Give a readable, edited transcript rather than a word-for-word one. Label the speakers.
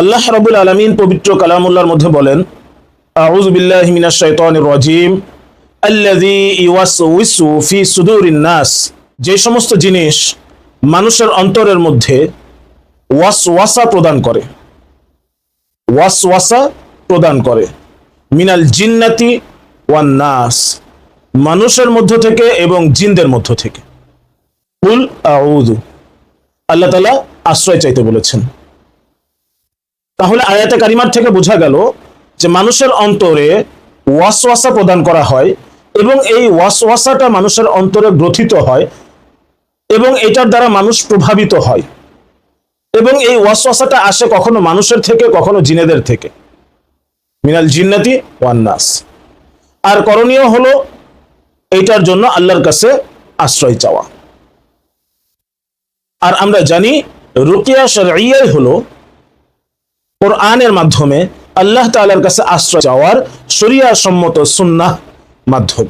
Speaker 1: আল্লাহ রাব্বুল আলামিন পবিত্র কালামুল্লাহর মধ্যে বলেন, আউযু বিল্লাহি মিনাশ শাইতানির রাজিম, আল্লাযী ইউওয়াসউইসু ফি সুদুরিন নাস, যে সমস্ত জিনিস মানুষের অন্তরের মধ্যে ওয়াসওয়াসা প্রদান করে, ওয়াসওয়াসা প্রদান করে, মিনাল জিন্নাতি ওয়ান নাস, মানুষের মধ্য থেকে এবং জিনদের মধ্য থেকে। কুল আউযু, আল্লাহ তাআলা আশ্রয় চাইতে বলেছেন। তাহলে আয়াতে কারিমার থেকে বোঝা গেল যে মানুষের অন্তরে ওয়াসওয়াসা প্রদান করা হয় এবং এই ওয়াসওয়াসাটা মানুষের অন্তরে গ্রথিত হয় এবং এটার দ্বারা মানুষ প্রভাবিত হয়, এবং এই ওয়াসওয়াসাটা আসে কখনো মানুষের থেকে, কখনো জিনেদের থেকে, মিনাল জিন্নাতি ওয়ান নাস। আর করণীয় হলো এইটার জন্য আল্লাহর কাছে আশ্রয় চাওয়া। আর আমরা জানি রুকিয়া শারঈয়াই হলো কোরআনের মাধ্যমে আল্লাহ তাআলার কাছে আশ্রয় চাওয়ার শরিয়া সম্মত সুন্নাহ মাধ্যম।